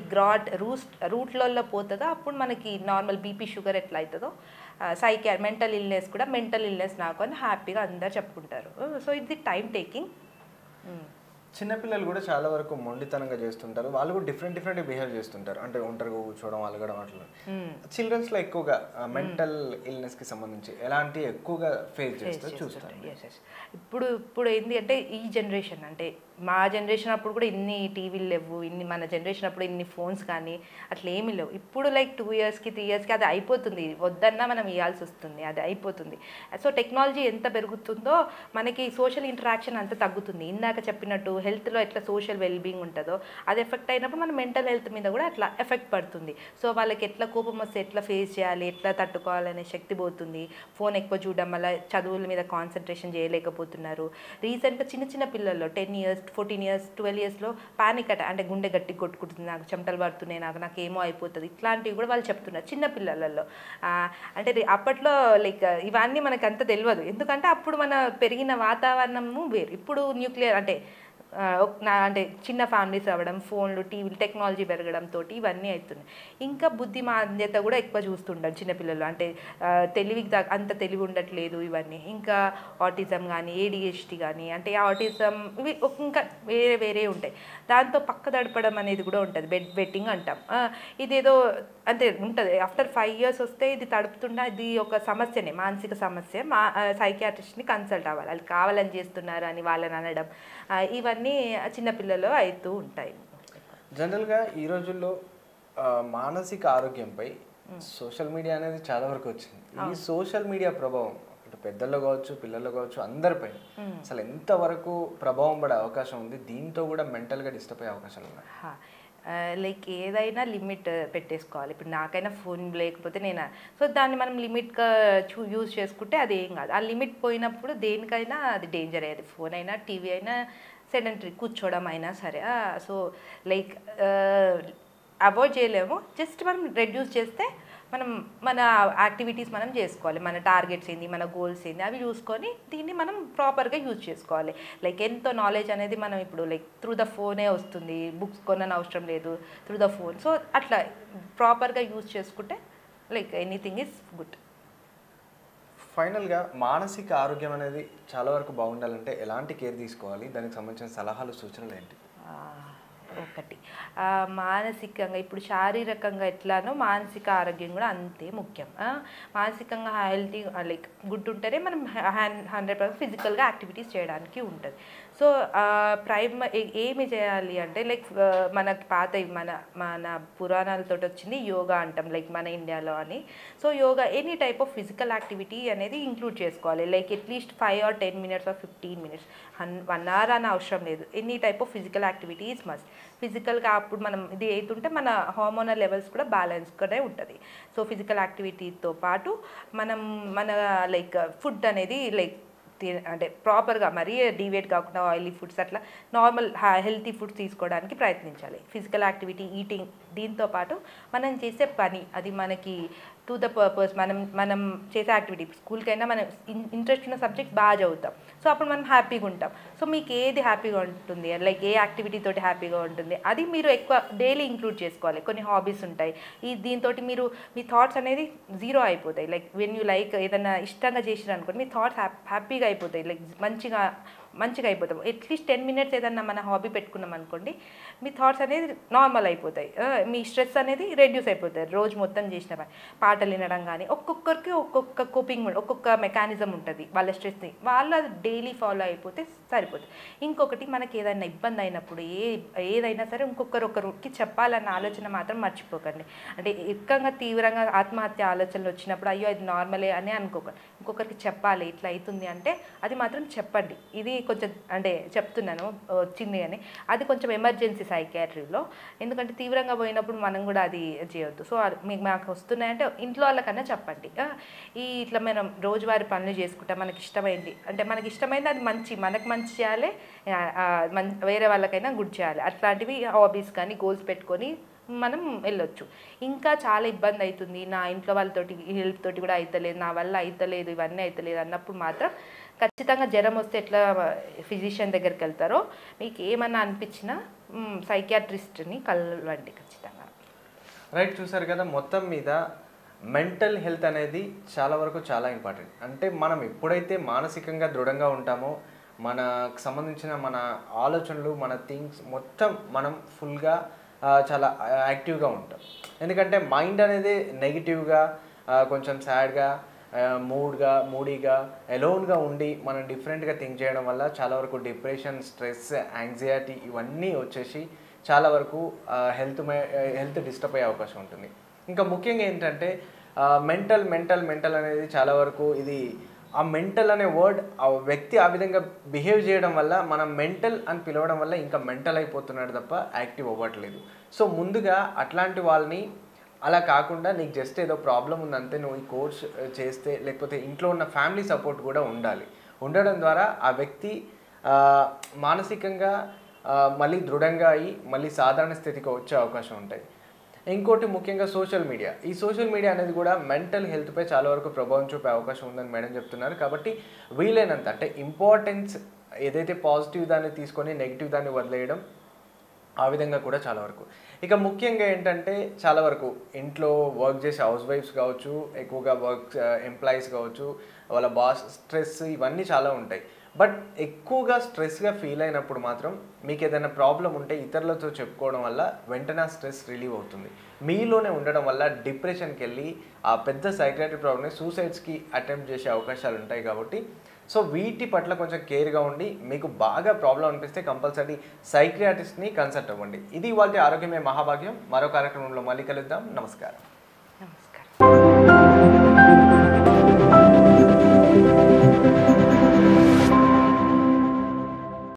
S2: రూట్లలో పోతుందో అప్పుడు మనకి నార్మల్ బీపీ షుగర్ ఎట్లా అవుతుందో మెంటల్ ఇల్నెస్ నాకు అని హ్యాపీగా అందరు చెప్పుకుంటారు. సో ఇది టైం టేకింగ్.
S1: చిన్నపిల్లలు కూడా చాలా వరకు మొండితనంగా చేస్తుంటారు. వాళ్ళు కూడా డిఫరెంట్ బిహేవ్ చేస్తుంటారు. అంటే ఒంటరిగా కూర్చోవడం, అలగడం అట్లా. చిల్డ్రన్స్లో ఎక్కువగా మెంటల్ ఇల్నెస్కి సంబంధించి ఎలాంటి ఎక్కువగా ఫేస్ చేస్తారు చూస్తారు.
S2: ఇప్పుడు ఏంటి అంటే ఈ జనరేషన్ అంటే మా జనరేషన్ అప్పుడు కూడా ఇన్ని టీవీలు లేవు, మన జనరేషన్ అప్పుడు ఇన్ని ఫోన్స్ కానీ అట్లా ఏమీ లేవు. ఇప్పుడు లైక్ 2 yearsకి 3 yearsకి అది అయిపోతుంది. వద్దన్నా మనం ఇవ్వాల్సి వస్తుంది, అది అయిపోతుంది. సో టెక్నాలజీ ఎంత పెరుగుతుందో మనకి సోషల్ ఇంటరాక్షన్ అంత తగ్గుతుంది. ఇందాక చెప్పినట్టు హెల్త్లో ఎట్లా సోషల్ వెల్బీయింగ్ ఉంటుందో అది ఎఫెక్ట్ అయినప్పుడు మన మెంటల్ హెల్త్ మీద కూడా అట్లా ఎఫెక్ట్ పడుతుంది. సో వాళ్ళకి ఎట్లా కోపం వస్తే ఎట్లా ఫేస్ చేయాలి, ఎట్లా తట్టుకోవాలనే శక్తి పోతుంది. ఫోన్ ఎక్కువ చూడడం వల్ల చదువుల మీద కాన్సన్ట్రేషన్ చేయలేకపోతున్నారు. రీసెంట్గా చిన్న పిల్లల్లో 10 years 14 years 12 yearsలో పానిక్ అటాక్ అంటే గుండె గట్టి కొట్టుకుంటుంది, నాకు చెమటలు పడుతున్నాయి, నాకు ఏమో అయిపోతుంది, ఇట్లాంటివి కూడా వాళ్ళు చెప్తున్నారు చిన్న పిల్లలలో. అంటే అప్పట్లో లైక్ ఇవన్నీ మనకు అంత తెలియదు. ఎందుకంటే అప్పుడు మన పెరిగిన వాతావరణము వేరు. ఇప్పుడు న్యూక్లియర్ అంటే అంటే చిన్న ఫ్యామిలీస్ అవ్వడం, ఫోన్లు టీవీలు టెక్నాలజీ పెరగడంతో ఇవన్నీ అవుతున్నాయి. ఇంకా బుద్ధిమాంద్యత కూడా ఎక్కువ చూస్తుంటారు చిన్నపిల్లలు. అంటే అంత తెలివి ఉండట్లేదు ఇవన్నీ. ఇంకా ఆటిజం కానీ ADHD కానీ అంటే ఆటిజం ఇవి ఇంకా వేరే ఉంటాయి. దాంతో పక్క దడపడం అనేది కూడా ఉంటుంది. బెట్టింగ్ అంటాం. ఇదేదో అంటే ఉంటుంది. ఆఫ్టర్ 5 years వస్తే ఇది తడుపుతున్నా ఇది ఒక సమస్యనే, మానసిక సమస్య. సైకియాట్రిస్ట్ని కన్సల్ట్ అవ్వాలి. అది కావాలని చేస్తున్నారు అని వాళ్ళని అనడం ఇవన్నీ చిన్నపిల్లలు అవుతూ ఉంటాయి.
S1: జనరల్గా ఈ రోజుల్లో మానసిక ఆరోగ్యంపై సోషల్ మీడియా అనేది చాలా వరకు వచ్చింది. ఈ సోషల్ మీడియా ప్రభావం ఇటు పెద్దల్లో కావచ్చు, పిల్లల్లో కావచ్చు, అందరిపై అసలు ఎంతవరకు ప్రభావం పడే అవకాశం ఉంది? దీంతో కూడా మెంటల్గా డిస్టర్బ్ అయ్యే అవకాశాలు ఉన్నాయి.
S2: లైక్ ఏదైనా లిమిట్ పెట్టేసుకోవాలి. ఇప్పుడు నాకైనా ఫోన్ లేకపోతే సో దాన్ని మనం లిమిట్గా యూజ్ చేసుకుంటే అది ఏం కాదు. ఆ లిమిట్ పోయినప్పుడు దేనికైనా అది డేంజర్ అయ్యేది. ఫోన్ అయినా టీవీ అయినా సెడెంటరీ కూర్చోవడం అయినా సరే. సో లైక్ అవాయిడ్ చేయలేము. జస్ట్ మనం రెడ్యూస్ చేస్తే మన యాక్టివిటీస్ మనం చేసుకోవాలి. మన టార్గెట్స్ ఏంది, మన గోల్స్ ఏంది అవి చూసుకొని దీన్ని మనం ప్రాపర్గా యూజ్ చేసుకోవాలి. లైక్ ఎంతో నాలెడ్జ్ అనేది మనం ఇప్పుడు లైక్ త్రూ ద ఫోనే వస్తుంది, బుక్స్ కొనని అవసరం లేదు, త్రూ ద ఫోన్. సో అట్లా ప్రాపర్గా యూజ్ చేసుకుంటే లైక్ ఎనీథింగ్ ఈజ్ గుడ్.
S1: ఫైనల్గా మానసిక ఆరోగ్యం అనేది చాలా వరకు బాగుండాలంటే ఎలాంటి కేర్ తీసుకోవాలి? దానికి సంబంధించిన సలహాలు, సూచనలు ఏంటి?
S2: ఒకటి మానసికంగా ఇప్పుడు శారీరకంగా ఎట్లానో మానసిక ఆరోగ్యం కూడా అంతే ముఖ్యం. మానసికంగా హెల్తీ లైక్ గుడ్ ఉంటేనే మనం 100% ఫిజికల్గా యాక్టివిటీస్ చేయడానికి ఉంటుంది. సో ఏమి చేయాలి అంటే లైక్ మనకి పాత మన మన పురాణాలతో వచ్చింది యోగా అంటాం లైక్ మన ఇండియాలో అని. So yoga any type of physical activity అనేది ఇంక్లూడ్ చేసుకోవాలి. Like at least 5 or 10 minutes or 15 minutes, 1 hour అని అవసరం లేదు. Any type of physical activity is must. ఫిజికల్గా అప్పుడు మనం ఇది అవుతుంటే మన హార్మోనల్ లెవెల్స్ కూడా బ్యాలెన్స్గానే ఉంటుంది. సో ఫిజికల్ యాక్టివిటీతో పాటు మనం మన లైక్ ఫుడ్ అనేది లైక్ అంటే ప్రాపర్గా మరీ డీవేట్ కాకుండా ఆయిలీ ఫుడ్స్ అట్లా నార్మల్ హెల్తీ ఫుడ్స్ తీసుకోవడానికి ప్రయత్నించాలి. ఫిజికల్ యాక్టివిటీ, ఈటింగ్, దీంతోపాటు మనం చేసే పని అది మనకి టు ద పర్పస్ మనం చేసే యాక్టివిటీ స్కూల్కైనా మనం ఇంట్రెస్ట్ ఉన్న సబ్జెక్ట్ బాగా చదువుతాం. సో అప్పుడు మనం హ్యాపీగా ఉంటాం. సో మీకు ఏది హ్యాపీగా ఉంటుంది లైక్ ఏ యాక్టివిటీ తోటి హ్యాపీగా ఉంటుంది అది మీరు ఎక్కువ డైలీ ఇంక్లూడ్ చేసుకోవాలి. కొన్ని హాబీస్ ఉంటాయి దీంతో మీరు మీ థాట్స్ అనేది జీరో అయిపోతాయి. లైక్ వెన్ యూ లైక్ ఏదైనా ఇష్టంగా చేసినారు అనుకోండి మీ థాట్స్ హ్యాపీగా అయిపోతాయి. లైక్ మంచిగా అయిపోతాం. అట్లీస్ట్ 10 minutes ఏదన్నా మన హాబీ పెట్టుకున్నాం అనుకోండి మీ థాట్స్ అనేది నార్మల్ అయిపోతాయి. మీ స్ట్రెస్ అనేది రెడ్యూస్ అయిపోతాయి. రోజు మొత్తం చేసిన పాటలు వినడం కానీ ఒక్కొక్కరికి ఒక్కొక్క కోపింగ్ ఒక్కొక్క మెకానిజం ఉంటుంది వాళ్ళ స్ట్రెస్ని వాళ్ళు అది డైలీ ఫాలో అయిపోతే సరిపోతుంది. ఇంకొకటి మనకి ఏదైనా ఇబ్బంది అయినప్పుడు ఏదైనా సరే ఒకరికి చెప్పాలన్న ఆలోచన మాత్రం మర్చిపోకండి. అంటే ఎక్కువగా తీవ్రంగా ఆత్మహత్య ఆలోచనలు వచ్చినప్పుడు అయ్యో అది నార్మలే అని అనుకోకండి. ఇంకొకరికి చెప్పాలి ఇట్లా అవుతుంది అంటే అది మాత్రం చెప్పండి. ఇది కొంచెం అంటే చెప్తున్నాను వచ్చింది అని అది కొంచెం ఎమర్జెన్సీ సైకియాట్రీలో. ఎందుకంటే తీవ్రంగా పోయినప్పుడు మనం కూడా అది చేయొద్దు. సో మాకు వస్తున్నాయంటే ఇంట్లో వాళ్ళకన్నా చెప్పండి. ఇట్లా మనం రోజువారీ పనులు చేసుకుంటాం మనకి ఇష్టమైంది అంటే మనకి ఇష్టమైంది అది మనకు మంచి చేయాలి, వేరే వాళ్ళకైనా గుడ్ చేయాలి. అట్లాంటివి హాబీస్ కానీ గోల్స్ పెట్టుకొని మనం వెళ్ళొచ్చు. ఇంకా చాలా ఇబ్బంది అవుతుంది నా ఇంట్లో వాళ్ళతోటి హెల్ప్ తోటి కూడా అవుతలేదు, నా వల్ల అవుతలేదు, ఇవన్నీ అవుతలేదు అన్నప్పుడు మాత్రం ఖచ్చితంగా జ్వరం వస్తే ఎట్లా ఫిజిషియన్ దగ్గరికి వెళ్తారో మీకు ఏమన్నా అనిపించినా సైకియాట్రిస్ట్ని కలవండి ఖచ్చితంగా.
S1: రైట్, చూసారు కదా. మొత్తం మీద మెంటల్ హెల్త్ అనేది చాలా వరకు చాలా ఇంపార్టెంట్. అంటే మనం ఎప్పుడైతే మానసికంగా దృఢంగా ఉంటామో మనకు సంబంధించిన మన ఆలోచనలు మన థింగ్స్ మొత్తం మనం ఫుల్గా చాలా యాక్టివ్గా ఉంటాం. ఎందుకంటే మైండ్ అనేది నెగిటివ్గా కొంచెం సాడ్గా మూడీగా ఎలోన్గా ఉండి మనం డిఫరెంట్గా థింక్ చేయడం వల్ల చాలా వరకు డిప్రెషన్, స్ట్రెస్, యాంగ్జైటీ ఇవన్నీ వచ్చేసి చాలా వరకు హెల్త్ డిస్టర్బ్ అయ్యే అవకాశం ఉంటుంది. ఇంకా ముఖ్యంగా ఏంటంటే మెంటల్ అనేది చాలా వరకు ఇది ఆ మెంటల్ అనే వర్డ్ ఆ వ్యక్తి ఆ విధంగా బిహేవ్ చేయడం వల్ల మనం మెంటల్ అని పిలవడం వల్ల ఇంకా మెంటల్ అయిపోతున్నాడు తప్ప యాక్టివ్ అవ్వట్లేదు. సో ముందుగా అట్లాంటి వాళ్ళని అలా కాకుండా నీకు జస్ట్ ఏదో ప్రాబ్లం ఉందంటే నువ్వు ఈ కోర్స్ చేస్తే లేకపోతే ఇంట్లో ఉన్న ఫ్యామిలీ సపోర్ట్ కూడా ఉండడం ద్వారా ఆ వ్యక్తి మానసికంగా మళ్ళీ దృఢంగా అయ్యి మళ్ళీ సాధారణ స్థితికి వచ్చే అవకాశం ఉంటాయి. ఇంకోటి ముఖ్యంగా సోషల్ మీడియా అనేది కూడా మెంటల్ హెల్త్పై చాలా వరకు ప్రభావం చూపే అవకాశం ఉందని మేడం చెప్తున్నారు. కాబట్టి వీలైనంత అంటే ఇంపార్టెన్స్ ఏదైతే పాజిటివ్ దాన్ని తీసుకొని నెగిటివ్ దాన్ని వదిలేయడం ఆ విధంగా కూడా చాలా వరకు. ఇక ముఖ్యంగా ఏంటంటే చాలా వరకు ఇంట్లో వర్క్ చేసే హౌస్ వైఫ్స్ కావచ్చు, ఎక్కువగా ఎంప్లాయీస్ కావచ్చు, వాళ్ళ బాస్ స్ట్రెస్ ఇవన్నీ చాలా ఉంటాయి. బట్ ఎక్కువగా స్ట్రెస్గా ఫీల్ అయినప్పుడు మాత్రం మీకు ఏదైనా ప్రాబ్లం ఉంటే ఇతరులతో చెప్పుకోవడం వల్ల వెంటనే స్ట్రెస్ రిలీవ్ అవుతుంది. మీలోనే ఉండడం వల్ల డిప్రెషన్కి వెళ్ళి ఆ పెద్ద సైకియాట్రిక్ ప్రాబ్లమ్ని సూసైడ్స్కి అటెంప్ట్ చేసే అవకాశాలు ఉంటాయి. కాబట్టి సో వీటి పట్ల కొంచెం కేర్గా ఉండి మీకు బాగా ప్రాబ్లం అనిపిస్తే కంపల్సరీ సైకియాట్రిస్ట్ని కన్సల్ట్ అవ్వండి. ఇది వాళ్ళ ఆరోగ్యమే మహాభాగ్యం. మరో కార్యక్రమంలో మళ్ళీ కలుద్దాం. నమస్కారం.